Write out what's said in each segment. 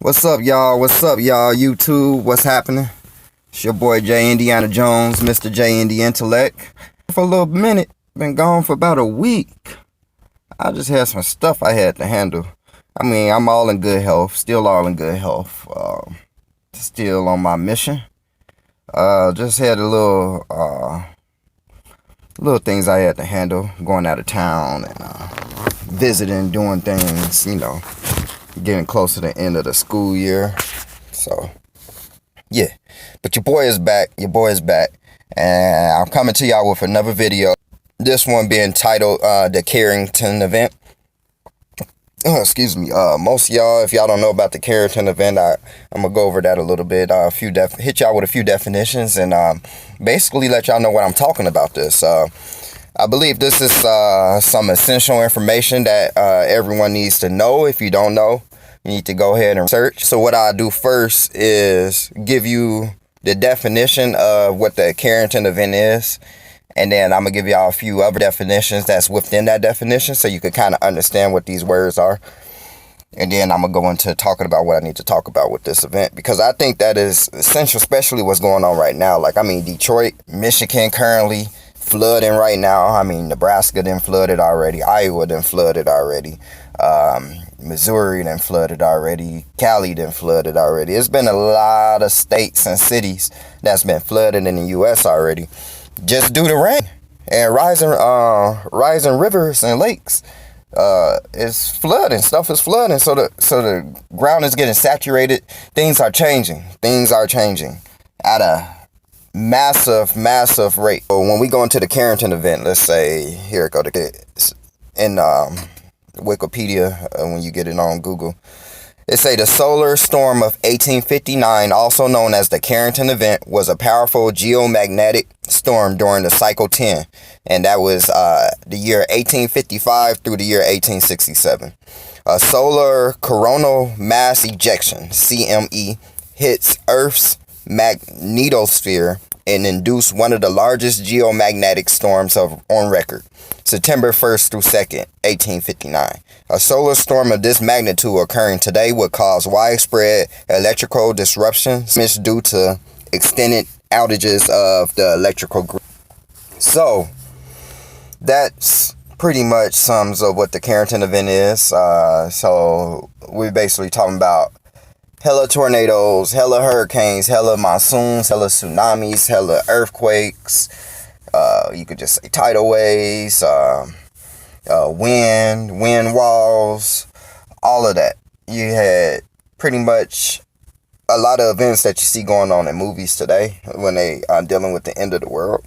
What's up, y'all? What's up, y'all? YouTube, what's happening? It's your boy J-Indy Jones, Mr. J-Indy Intellect. For a little minute, been gone for about a week. I just had some stuff I had to handle. I mean, I'm all in good health, still all in good health. Still on my mission. Just had a little things I had to handle, going out of town and visiting, doing things, getting close to the end of the school year. So, yeah. But your boy is back. And I'm coming to y'all with another video. This one being titled the Carrington Event. Excuse me. Most of y'all, if y'all don't know about the Carrington Event, I'm going to go over that a little bit. Hit y'all with a few definitions and basically let y'all know what I'm talking about this. I believe this is some essential information that everyone needs to know. If you don't know, you need to go ahead and search. So what I'll do first is give you the definition of what the Carrington Event is. And then I'm going to give y'all a few other definitions that's within that definition so you can kind of understand what these words are. And then I'm going to go into talking about what I need to talk about with this event, because I think that is essential, especially what's going on right now. Like, Detroit, Michigan currently flooding right now. Nebraska done flooded already. Iowa done flooded already. Missouri done flooded already. Cali done flooded already. It's been a lot of states and cities that's been flooded in the U.S. already, just due to rain and rising rivers and lakes. It's flooding. Stuff is flooding. So the ground is getting saturated. Things are changing at a massive rate. So when we go into the Carrington Event, let's say, here it go, in Wikipedia, when you get it on Google, it say the solar storm of 1859, also known as the Carrington Event, was a powerful geomagnetic storm during the cycle 10, and that was the year 1855 through the year 1867. A solar coronal mass ejection, CME, hits Earth's magnetosphere and induced one of the largest geomagnetic storms on record, September 1st through 2nd, 1859. A solar storm of this magnitude occurring today would cause widespread electrical disruptions due to extended outages of the electrical grid. So, that's pretty much sums up what the Carrington Event is. So, we're basically talking about hella tornadoes, hella hurricanes, hella monsoons, hella tsunamis, hella earthquakes. You could just say tidal waves, wind walls, all of that. You had pretty much a lot of events that you see going on in movies today when they are dealing with the end of the world.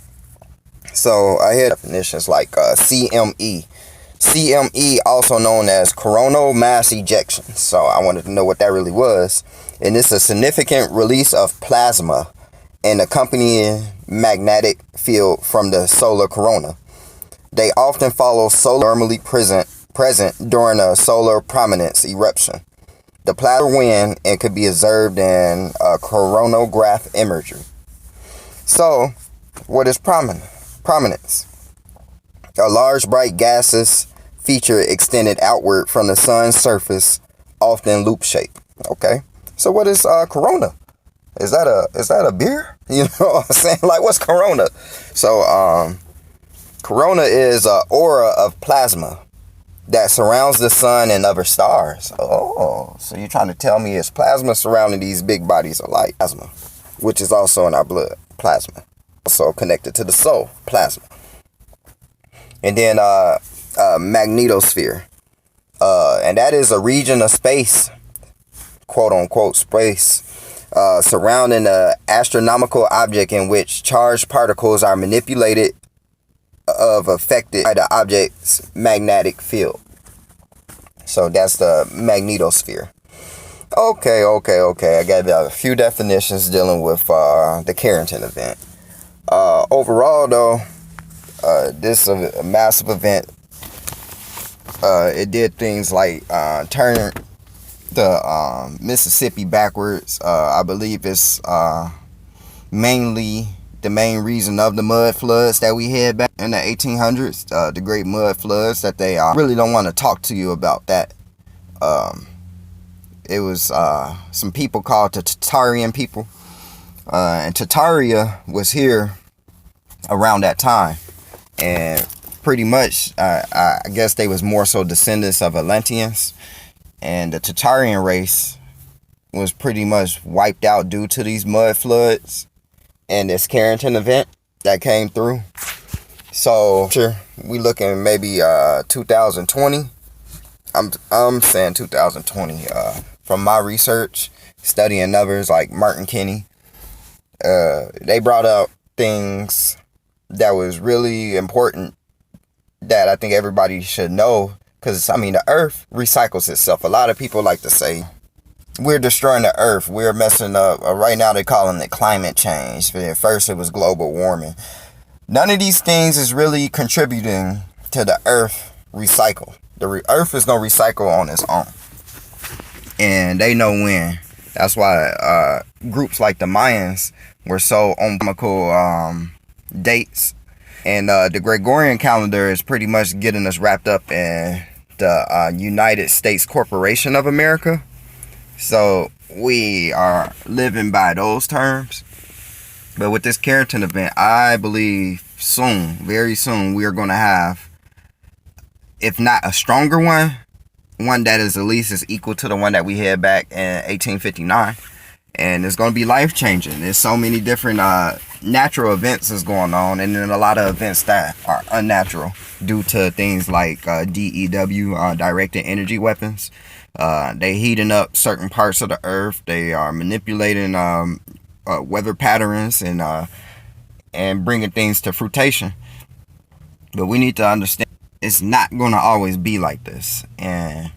So I had definitions like CME. CME, also known as coronal mass ejection. So I wanted to know what that really was. And it's a significant release of plasma and accompanying magnetic field from the solar corona. They often follow solar normally present during a solar prominence eruption. The plasma wind and could be observed in a coronagraph imagery. So, what is prominence? A large bright gaseous feature extended outward from the sun's surface, often loop shape. Okay, so what is corona? Is that a beer? You know what I'm saying? Like, what's corona? So corona is an aura of plasma that surrounds the sun and other stars. Oh, so you're trying to tell me it's plasma surrounding these big bodies of light. Plasma, which is also in our blood. Plasma, also connected to the soul. Plasma. And then magnetosphere, and that is a region of space, quote unquote space, surrounding an astronomical object in which charged particles are manipulated affected by the object's magnetic field. So that's the magnetosphere. Okay. I gave you a few definitions dealing with the Carrington Event. Overall, though, this is a massive event. It did things like turn the Mississippi backwards. I believe it's mainly the main reason of the mud floods that we had back in the 1800s, the great mud floods that they really don't want to talk to you about that. it was some people called the Tatarian people. And Tataria was here around that time. And pretty much, I guess they was more so descendants of Atlanteans. And the Tatarian race was pretty much wiped out due to these mud floods and this Carrington event that came through. So we looking maybe 2020. I'm saying 2020. From my research, studying numbers like Martin Kinney, they brought up things that was really important that I think everybody should know. Because, I mean, the earth recycles itself. A lot of people like to say, we're destroying the earth. We're messing up. Right now they're calling it climate change. But at first it was global warming. None of these things is really contributing to the earth recycle. The earth is going to recycle on its own. And they know when. That's why groups like the Mayans were so on chemical dates. And the Gregorian calendar is pretty much getting us wrapped up in the United States Corporation of America. So we are living by those terms. But with this Carrington event, I believe soon, very soon, we are going to have, if not a stronger one that is at least is equal to the one that we had back in 1859. And it's going to be life-changing. There's so many different natural events that's going on, and then a lot of events that are unnatural due to things like DEW, directed energy weapons. They heating up certain parts of the earth. They are manipulating weather patterns and bringing things to fruition. But we need to understand it's not going to always be like this. And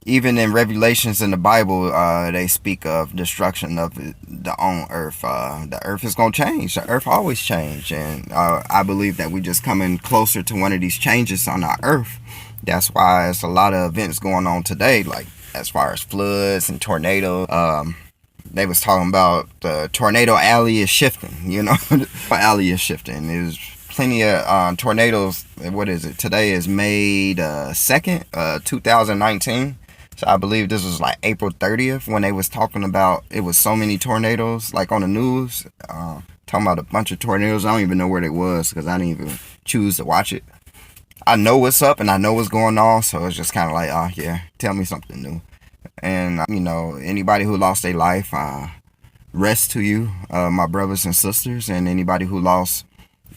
even in Revelations in the Bible, they speak of destruction of the own earth. The earth is going to change. The earth always change. And I believe that we just coming closer to one of these changes on our earth. That's why there's a lot of events going on today, like as far as floods and tornadoes. They was talking about the tornado alley is shifting, you know. The alley is shifting. There's plenty of tornadoes. What is it? Today is May 2nd, 2019. So I believe this was like April 30th when they was talking about it was so many tornadoes like on the news. Talking about a bunch of tornadoes. I don't even know where they was because I didn't even choose to watch it. I know what's up and I know what's going on. So it's just kind of like, oh yeah, tell me something new. And, you know, anybody who lost their life, rest to you, my brothers and sisters. And anybody who lost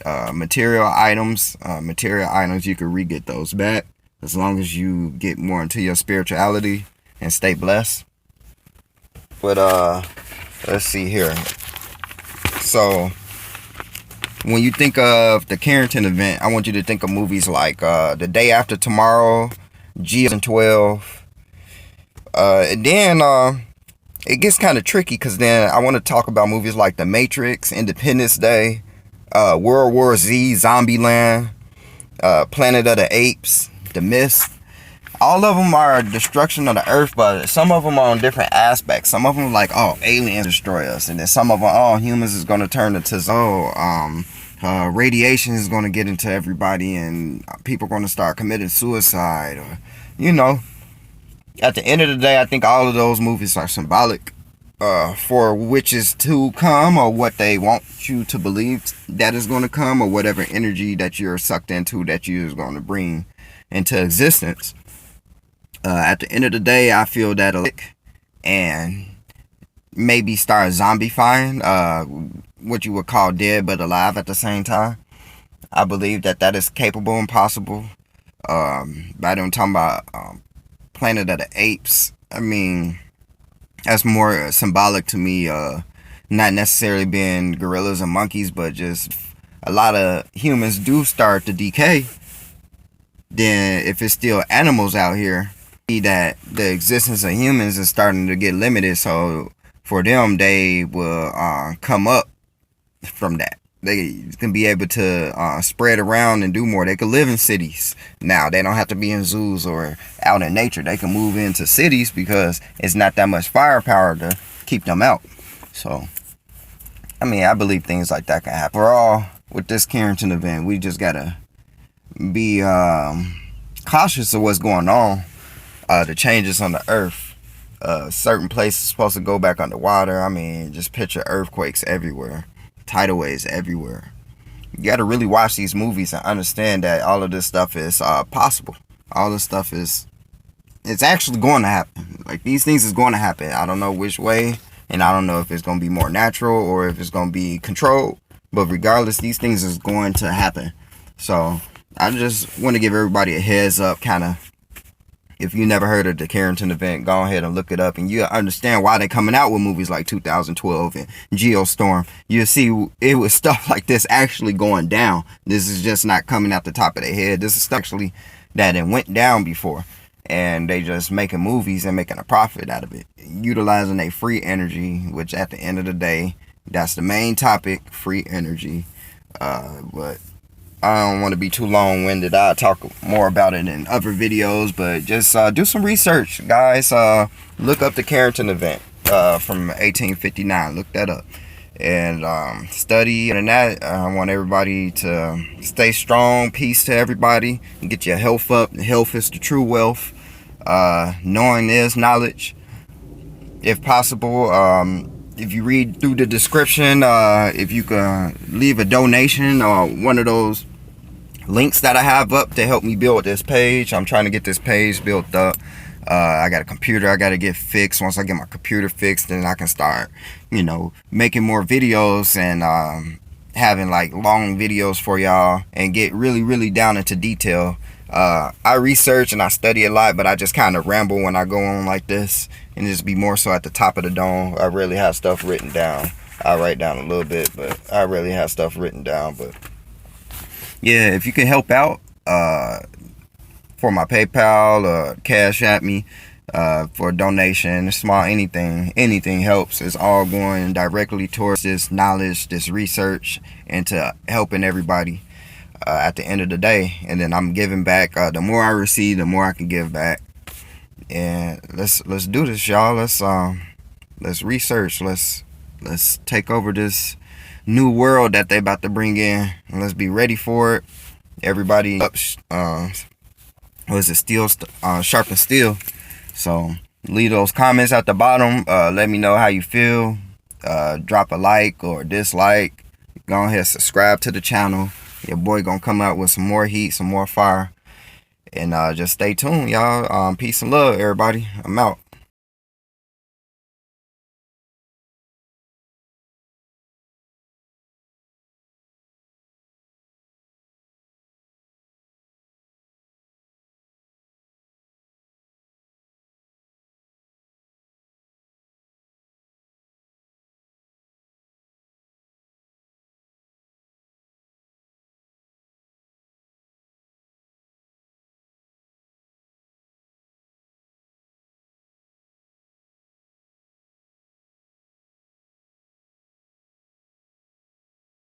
material items, you can re-get those back. As long as you get more into your spirituality and stay blessed. But let's see here. So when you think of the Carrington event, I want you to think of movies like The Day After Tomorrow, G12. And then it gets kind of tricky because then I want to talk about movies like The Matrix, Independence Day, World War Z, Zombieland, Planet of the Apes, The Mist. All of them are destruction of the earth, but some of them are on different aspects. Some of them like, oh, aliens destroy us. And then some of them, oh, humans is going to turn into, radiation is going to get into everybody and people are going to start committing suicide. Or, you know, at the end of the day, I think all of those movies are symbolic for which is to come or what they want you to believe that is going to come or whatever energy that you're sucked into that you is going to bring into existence. At the end of the day, I feel that and maybe start zombifying what you would call dead but alive at the same time. I believe that is capable and possible. But I don't talk about Planet of the Apes. I mean, that's more symbolic to me. Not necessarily being gorillas and monkeys, but just a lot of humans do start to decay. Then if it's still animals out here, that the existence of humans is starting to get limited. So for them, they will come up from that. They can be able to spread around and do more. They can live in cities now. They don't have to be in zoos or out in nature. They can move into cities because it's not that much firepower to keep them out. So, I mean, I believe things like that can happen. Overall, with this Carrington event, we just got to be cautious of what's going on. The changes on the earth. certain places supposed to go back underwater. I mean, just picture earthquakes everywhere, tidal waves everywhere. You got to really watch these movies and understand that all of this stuff is possible. All this stuff is, it's actually going to happen. Like, these things is going to happen. I don't know which way, and I don't know if it's going to be more natural or if it's going to be controlled. But regardless, these things is going to happen. So I just want to give everybody a heads up, kind of. If you never heard of the Carrington Event, go ahead and look it up, and you understand why they're coming out with movies like 2012 and Geostorm. You'll see it was stuff like this actually going down. This is just not coming out the top of their head. This is stuff actually that it went down before, and they just making movies and making a profit out of it, utilizing a free energy, which at the end of the day, that's the main topic, free energy. But I don't want to be too long-winded. I'll talk more about it in other videos, but just do some research, guys. Look up the Carrington Event from 1859. Look that up. And study. And that, I want everybody to stay strong. Peace to everybody. And get your health up. Health is the true wealth. Knowing is knowledge, if possible. If you read through the description, if you can leave a donation or one of those links that I have up to help me build this page. I'm trying to get this page built up. I got a computer I got to get fixed. Once I get my computer fixed, then I can start, making more videos and having like long videos for y'all and get really, really down into detail. I research and I study a lot, but I just kind of ramble when I go on like this, and just be more so at the top of the dome. I really have stuff written down. I write down a little bit, but I really have stuff written down. But yeah, if you can help out for my PayPal or Cash App me for a donation, small, anything helps. It's all going directly towards this knowledge, this research, and to helping everybody at the end of the day. And then I'm giving back. The more I receive, the more I can give back. And let's do this, y'all. Let's research. Let's take over this new world that they about to bring in, and let's be ready for it. Everybody up, steel, sharpen steel. So leave those comments at the bottom. Let me know how you feel. Drop a like or dislike. Go ahead, subscribe to the channel. Your boy gonna come out with some more heat, some more fire, and just stay tuned, y'all. Peace and love, everybody. I'm out.